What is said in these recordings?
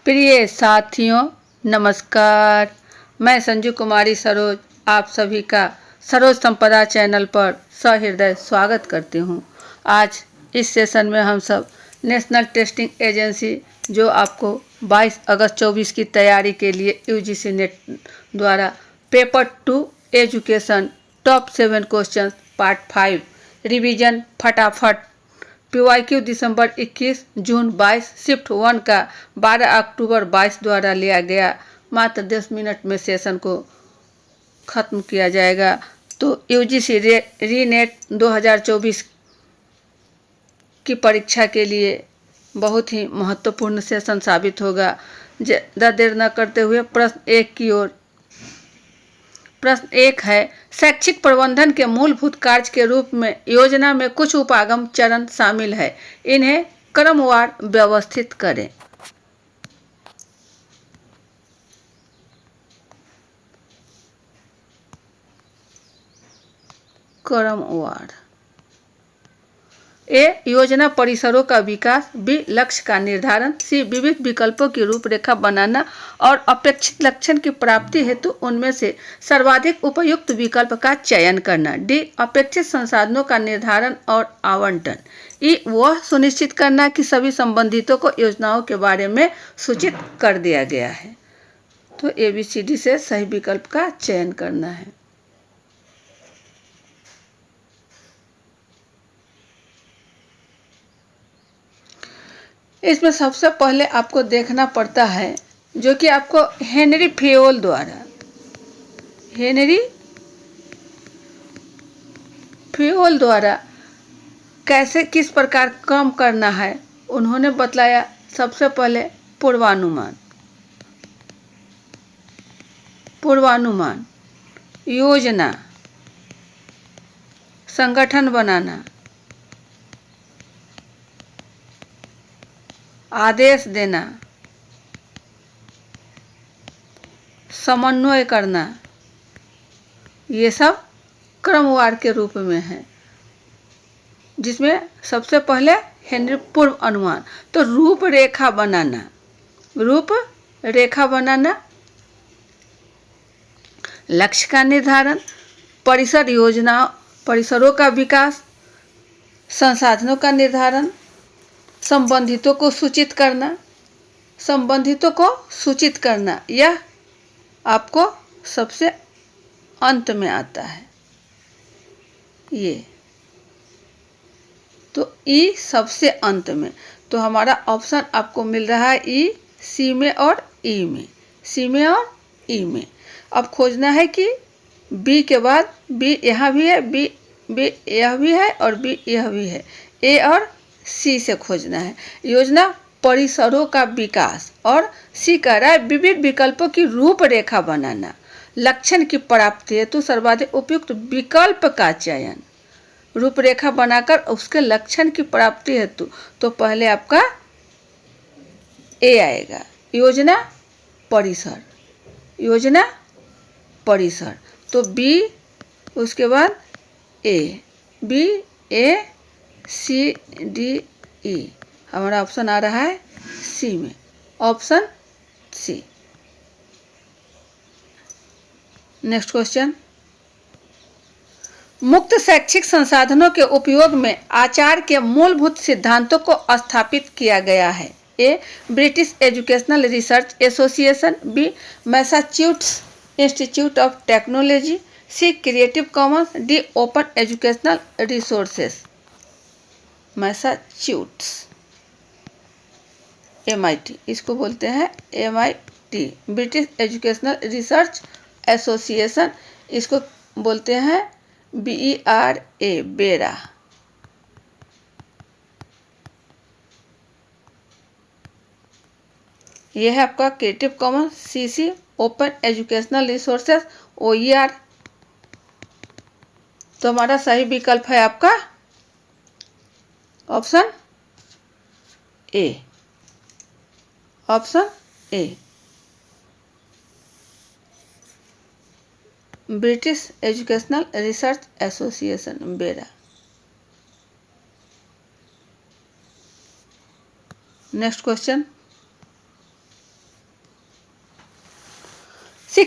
प्रिय साथियों, नमस्कार। मैं संजू कुमारी सरोज आप सभी का सरोज संपदा चैनल पर सहृदय स्वागत करती हूं। आज इस सेशन में हम सब नेशनल टेस्टिंग एजेंसी जो आपको 22 अगस्त 24 की तैयारी के लिए यूजीसी नेट द्वारा paper 2 education top 7 question part 5 revision फटाफट PYQ दिसंबर 21 जून 22 शिफ्ट 1 का 12 अक्टूबर 22 द्वारा लिया गया। मात्र 10 मिनट में सेशन को ख़त्म किया जाएगा। तो यूजीसी रीनेट 2024 की परीक्षा के लिए बहुत ही महत्वपूर्ण सेशन साबित होगा। ज़्यादा देर न करते हुए प्रश्न 1 की ओर। प्रश्न 1 है, शैक्षिक प्रबंधन के मूलभूत कार्य के रूप में योजना में कुछ उपागम चरण शामिल है, इन्हें क्रमवार व्यवस्थित करें। क्रमवार। ए, योजना परिसरों का विकास। बी, लक्ष्य का निर्धारण। सी, विविध विकल्पों की रूपरेखा बनाना और अपेक्षित लक्ष्य की प्राप्ति हेतु उनमें से सर्वाधिक उपयुक्त विकल्प का चयन करना। डी, अपेक्षित संसाधनों का निर्धारण और आवंटन। ई, वह सुनिश्चित करना कि सभी संबंधितों को योजनाओं के बारे में सूचित कर दिया गया है। तो ABCD से सही विकल्प का चयन करना है। इसमें सबसे पहले आपको देखना पड़ता है जो कि आपको हेनरी फेयोल द्वारा कैसे किस प्रकार काम करना है उन्होंने बतलाया। सबसे पहले पूर्वानुमान, योजना, संगठन बनाना, आदेश देना, समन्वय करना, ये सब क्रमवार के रूप में है। जिसमें सबसे पहले हेनरी पूर्व अनुमान, तो रूपरेखा बनाना, लक्ष्य का निर्धारण, परिसरों का विकास, संसाधनों का निर्धारण, संबंधितों को सूचित करना, यह आपको सबसे अंत में आता है। ये तो ई सबसे अंत में, तो हमारा ऑप्शन आपको मिल रहा है ई, सी में और ई में। अब खोजना है कि बी के बाद बी यहाँ भी है, बी यह भी है और बी यह भी है। ए और सी से खोजना है योजना परिसरों का विकास, और सी कह रहा है विविध विकल्पों की रूपरेखा बनाना, लक्ष्य की प्राप्ति हेतु सर्वाधिक उपयुक्त विकल्प का चयन, रूपरेखा बनाकर उसके लक्ष्य की प्राप्ति हेतु। तो पहले आपका ए आएगा, योजना परिसर, तो बी, उसके बाद ए, बी ए सी डी ई, हमारा ऑप्शन आ रहा है सी में, ऑप्शन सी। नेक्स्ट क्वेश्चन, मुक्त शैक्षिक संसाधनों के उपयोग में आचार के मूलभूत सिद्धांतों को स्थापित किया गया है। A, British educational research association. B, Massachusetts institute of technology. C, creative commons. D, open educational resources. Massachusetts, MIT, इसको बोलते हैं MIT, British educational research association, इसको बोलते हैं BERA, बेरा। यह है आपका creative commons. CC, open educational resources, OER। तो हमारा सही विकल्प है आपका option A, British educational research association, BERA. Next question,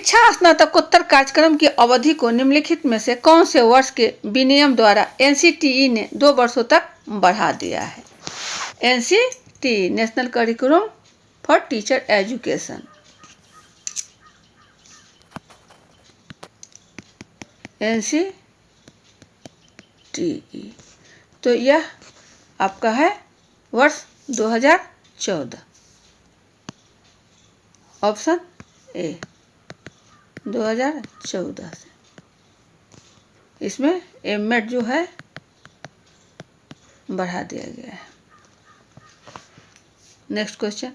शिक्षा स्नातकोत्तर कार्यक्रम की अवधि को निम्नलिखित में से कौन से वर्ष के विनियम द्वारा एनसीटीई ने 2 वर्षों तक बढ़ा दिया है? NCTE national curriculum for teacher education. NCTE तो यह आपका है वर्ष 2014, ऑप्शन ए 2014 से। इसमें एमएड जो है बढ़ा दिया गया है। नेक्स्ट क्वेश्चन,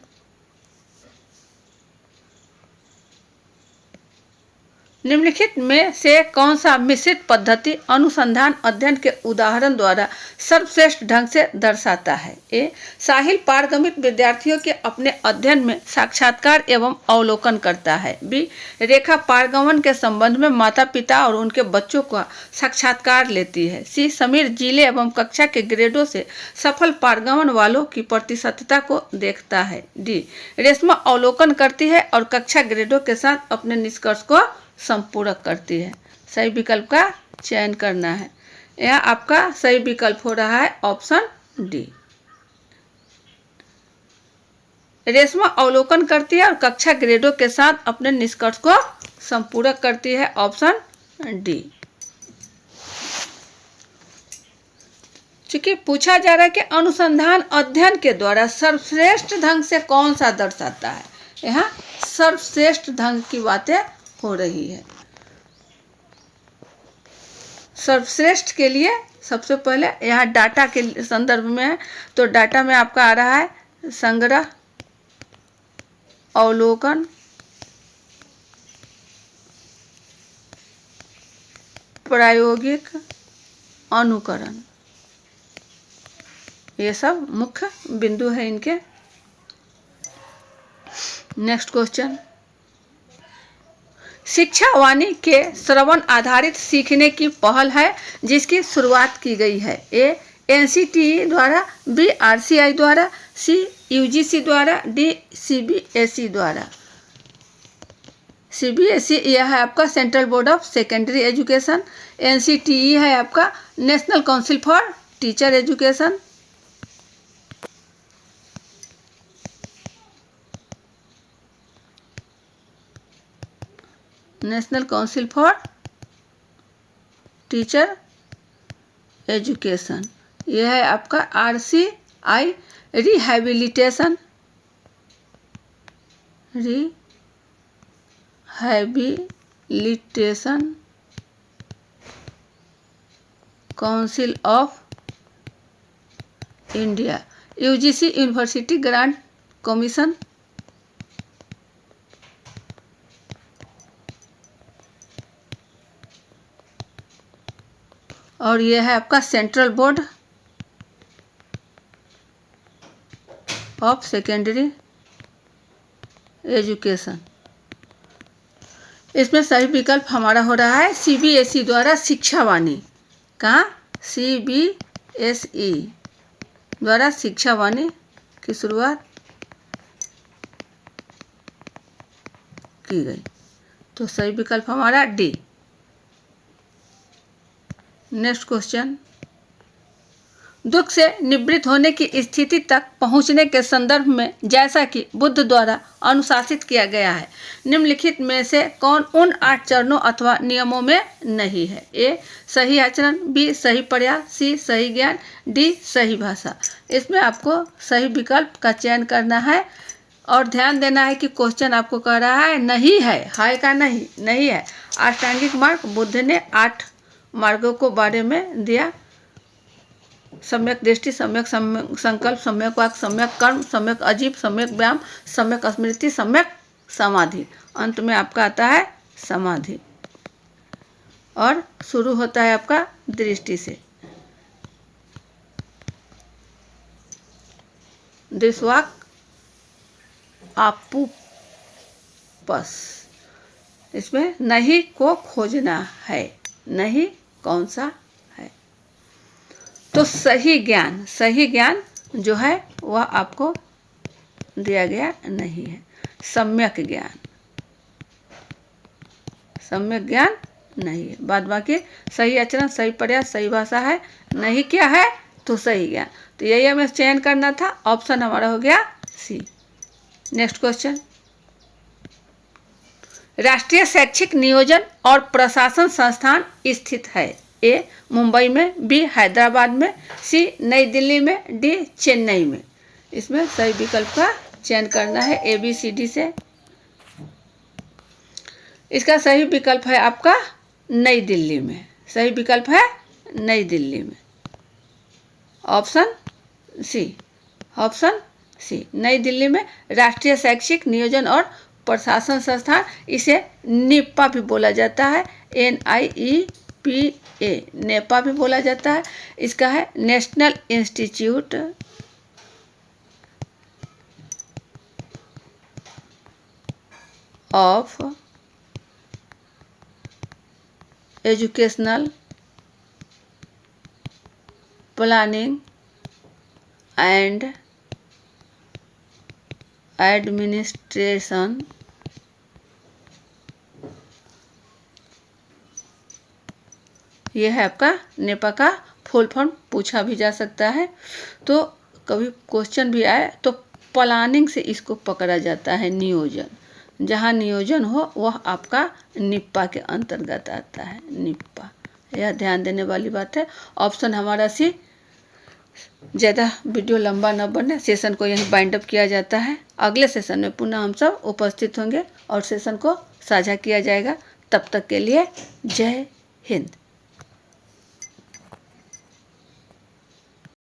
निम्नलिखित में से कौन सा मिश्रित पद्धति अनुसंधान अध्ययन के उदाहरण द्वारा सर्वश्रेष्ठ ढंग से दर्शाता है? ए, साहिल पारगमित विद्यार्थियों के अपने अध्ययन में साक्षात्कार एवं अवलोकन करता है। बी, रेखा पारगमन के संबंध में माता पिता और उनके बच्चों का साक्षात्कार लेती है। सी, समीर जिले एवं कक्षा के ग्रेडों से सफल पारगमन वालों की प्रतिशतता को देखता है। डी, रेशमा अवलोकन करती है और कक्षा ग्रेडों के साथ अपने निष्कर्ष को संपूरक करती है। सही विकल्प का चयन करना है। यहाँ आपका सही विकल्प हो रहा है ऑप्शन डी। रेशमा अवलोकन करती है और कक्षा ग्रेडों के साथ अपने निष्कर्ष को संपूरक करती है, ऑप्शन डी। चूंकि पूछा जा रहा है कि अनुसंधान अध्ययन के द्वारा सर्वश्रेष्ठ ढंग से कौन सा दर्शाता है, यहाँ सर्वश्रेष्ठ ढंग की बातें हो रही है। सर्वश्रेष्ठ के लिए सबसे पहले यहाँ डाटा के संदर्भ में है, तो डाटा में आपका आ रहा है संग्रह, अवलोकन, प्रायोगिक अनुकरण, ये सब मुख्य बिंदु है इनके। नेक्स्ट क्वेश्चन, शिक्षा वाणी के श्रवण आधारित सीखने की पहल है जिसकी शुरुआत की गई है। ए, एनसीटीई द्वारा, बी, आरसीआई द्वारा, सी, यूजीसी द्वारा, डी, सीबीएसई द्वारा। सीबीएसई यह है आपका central board of secondary education. NCTE है आपका national council for teacher education. National council for teacher education. यह है आपका RCI rehabilitation council of India. UGC university grant commission. और यह है आपका central board of secondary education. इसमें सही विकल्प हमारा हो रहा है सीबीएसई द्वारा शिक्षा वाणी। कहाँ? सीबीएसई द्वारा शिक्षा वाणी की शुरुआत की गई, तो सही विकल्प हमारा डी। नेक्स्ट क्वेश्चन, दुख से निवृत्त होने की स्थिति तक पहुंचने के संदर्भ में जैसा कि बुद्ध द्वारा अनुशासित किया गया है, निम्नलिखित में से कौन उन 8 चरणों अथवा नियमों में नहीं है? ए, सही आचरण, बी, सही प्रयास, सी, सही ज्ञान, डी, सही भाषा। इसमें आपको सही विकल्प का चयन करना है और ध्यान देना है कि क्वेश्चन आपको कह रहा है नहीं है, हाय का नहीं है। अष्टांगिक मार्ग बुद्ध ने 8 मार्गों को बारे में दिया, सम्यक दृष्टि, सम्यक संकल्प, सम्यक वाक, सम्यक कर्म, सम्यक अजीब, सम्यक व्यायाम, सम्यक स्मृति, सम्यक समाधि। अंत में आपका आता है समाधि और शुरू होता है आपका दृष्टि से। दृश्यवाक आपूपस। इसमें नहीं को खोजना है, नहीं कौन सा है? तो सही ज्ञान जो है वह आपको दिया गया नहीं है। सम्यक ज्ञान, सम्यक ज्ञान नहीं है। बाद बाकी सही आचरण, सही प्रयास, सही भाषा है, नहीं क्या है तो सही ज्ञान। तो यही हमें चयन करना था। ऑप्शन हमारा हो गया सी। नेक्स्ट क्वेश्चन, राष्ट्रीय शैक्षिक नियोजन और प्रशासन संस्थान स्थित है? ए मुंबई में, बी हैदराबाद में, सी नई दिल्ली में, डी चेन्नई में। इसमें सही विकल्प का चयन करना है ए बी सी डी से। इसका सही विकल्प है आपका नई दिल्ली में। सही विकल्प है नई दिल्ली में, ऑप्शन सी। ऑप्शन सी, नई दिल्ली में राष्ट्रीय शैक्षिक नियोजन और प्रशासन संस्थान, इसे निप्पा भी बोला जाता है, NIEPA, नेपा भी बोला जाता है। इसका है national institute of educational planning and administration, ये है आपका नेपा का फुल फॉर्म। पूछा भी जा सकता है, तो कभी क्वेश्चन भी आए तो प्लानिंग से इसको पकड़ा जाता है, नियोजन। जहाँ नियोजन हो वह आपका निप्पा के अंतर्गत आता है, निप्पा। यह ध्यान देने वाली बात है। ऑप्शन हमारा सी। ज़्यादा वीडियो लंबा न बने, सेशन को यहीं बाइंड अप किया जाता है। अगले सेशन में पुनः हम सब उपस्थित होंगे और सेशन को साझा किया जाएगा। तब तक के लिए जय हिंद।